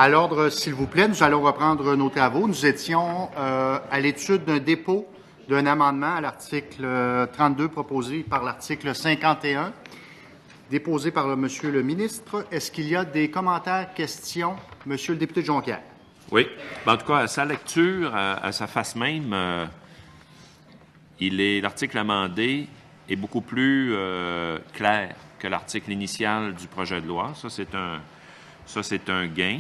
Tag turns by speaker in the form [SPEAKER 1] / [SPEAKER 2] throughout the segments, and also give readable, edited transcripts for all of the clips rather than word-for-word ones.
[SPEAKER 1] À l'ordre, s'il vous plaît, nous allons reprendre nos travaux. Nous étions à l'étude d'un dépôt d'un amendement à l'article 32 proposé par l'article 51, déposé par Monsieur le ministre. Est-ce qu'il y a des commentaires, questions? Monsieur le député de Jonquière.
[SPEAKER 2] Oui. En tout cas, à sa lecture, à sa face même, l'article amendé est beaucoup plus clair que l'article initial du projet de loi. Ça, c'est un gain.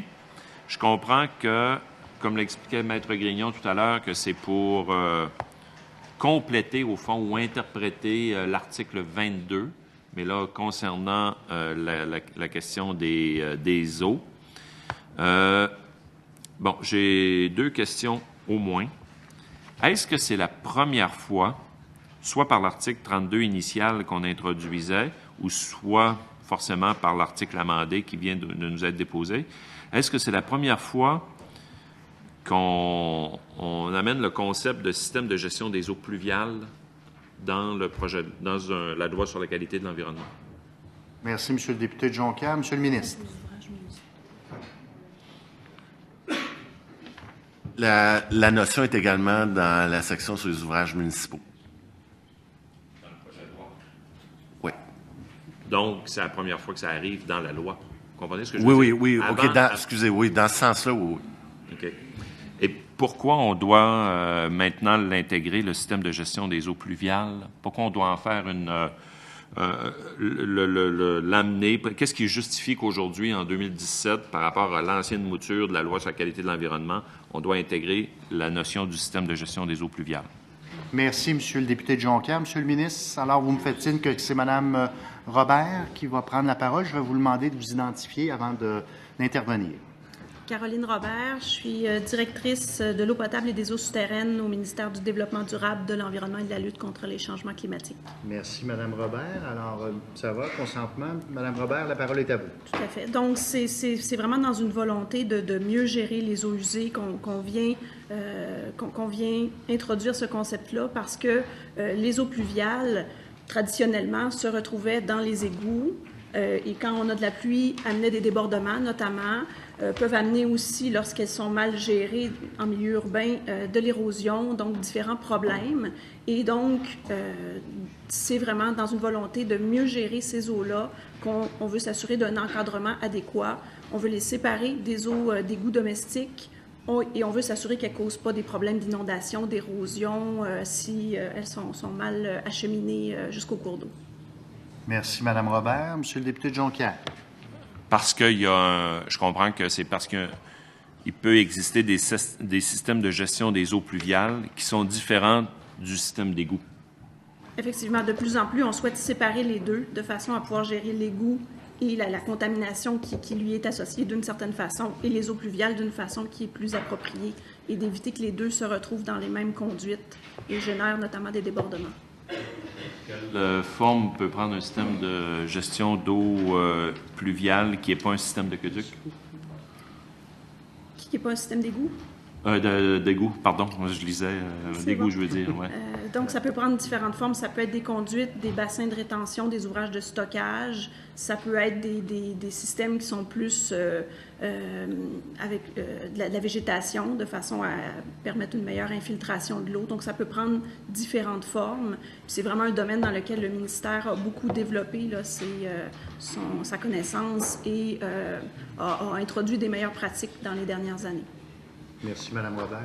[SPEAKER 2] Je comprends que, comme l'expliquait Maître Grignon tout à l'heure, que c'est pour compléter, au fond, ou interpréter l'article 22, mais là, concernant la question des eaux. Bon, j'ai deux questions au moins. Est-ce que c'est la première fois, soit par l'article 32 initial qu'on introduisait, ou soit forcément par l'article amendé qui vient de nous être déposé, est-ce que c'est la première fois qu'on amène le concept de système de gestion des eaux pluviales dans la loi sur la qualité de l'environnement?
[SPEAKER 1] Merci, Monsieur le député de Jonquière. Monsieur le ministre.
[SPEAKER 3] La notion est également dans la section sur les ouvrages municipaux.
[SPEAKER 2] Dans le projet de loi?
[SPEAKER 3] Oui.
[SPEAKER 2] Donc, c'est la première fois que ça arrive dans la loi. Vous comprenez ce que je veux dire?
[SPEAKER 3] Oui. OK, excusez, oui, dans ce sens-là, oui.
[SPEAKER 2] OK. Et pourquoi on doit maintenant l'intégrer, le système de gestion des eaux pluviales? Pourquoi on doit en faire l'amener? Qu'est-ce qui justifie qu'aujourd'hui, en 2017, par rapport à l'ancienne mouture de la loi sur la qualité de l'environnement, on doit intégrer la notion du système de gestion des eaux pluviales?
[SPEAKER 1] Merci, Monsieur le député de Jonquière. Monsieur le ministre, alors vous me faites signe que c'est Mme Robert qui va prendre la parole. Je vais vous demander de vous identifier avant d'intervenir.
[SPEAKER 4] Caroline Robert, je suis directrice de l'eau potable et des eaux souterraines au ministère du Développement durable, de l'Environnement et de la lutte contre les changements climatiques.
[SPEAKER 1] Merci, Mme Robert. Alors, ça va, consentement. Mme Robert, la parole est à vous.
[SPEAKER 4] Tout à fait. Donc, c'est vraiment dans une volonté de mieux gérer les eaux usées qu'on vient introduire ce concept-là parce que les eaux pluviales, traditionnellement, se retrouvaient dans les égouts et quand on a de la pluie, amenaient des débordements, notamment, peuvent amener aussi, lorsqu'elles sont mal gérées en milieu urbain, de l'érosion, donc différents problèmes. Et donc, c'est vraiment dans une volonté de mieux gérer ces eaux-là qu'on veut s'assurer d'un encadrement adéquat. On veut les séparer des eaux d'égouts domestiques et on veut s'assurer qu'elles ne causent pas des problèmes d'inondation, d'érosion, si elles sont mal acheminées jusqu'au cours d'eau.
[SPEAKER 1] Merci, Mme Robert. Monsieur le député de Jonquière.
[SPEAKER 2] Parce qu'il y a je comprends que c'est parce qu'il peut exister des systèmes de gestion des eaux pluviales qui sont différents du système d'égout.
[SPEAKER 4] Effectivement, de plus en plus, on souhaite séparer les deux de façon à pouvoir gérer l'égout et la contamination qui lui est associée d'une certaine façon et les eaux pluviales d'une façon qui est plus appropriée et d'éviter que les deux se retrouvent dans les mêmes conduites et génèrent notamment des débordements.
[SPEAKER 2] Quelle forme peut prendre un système de gestion d'eau pluviale qui n'est pas un système d'aqueduc?
[SPEAKER 4] Qui n'est pas un système d'égout?
[SPEAKER 2] D'égout, pardon. Je lisais d'égout, bon. Je veux dire. Ouais.
[SPEAKER 4] Donc, ça peut prendre différentes formes. Ça peut être des conduites, des bassins de rétention, des ouvrages de stockage. Ça peut être des systèmes qui sont plus avec de la végétation, de façon à permettre une meilleure infiltration de l'eau. Donc, ça peut prendre différentes formes. C'est vraiment un domaine dans lequel le ministère a beaucoup développé là, sa connaissance et a introduit des meilleures pratiques dans les dernières années.
[SPEAKER 1] Merci, Mme Robert.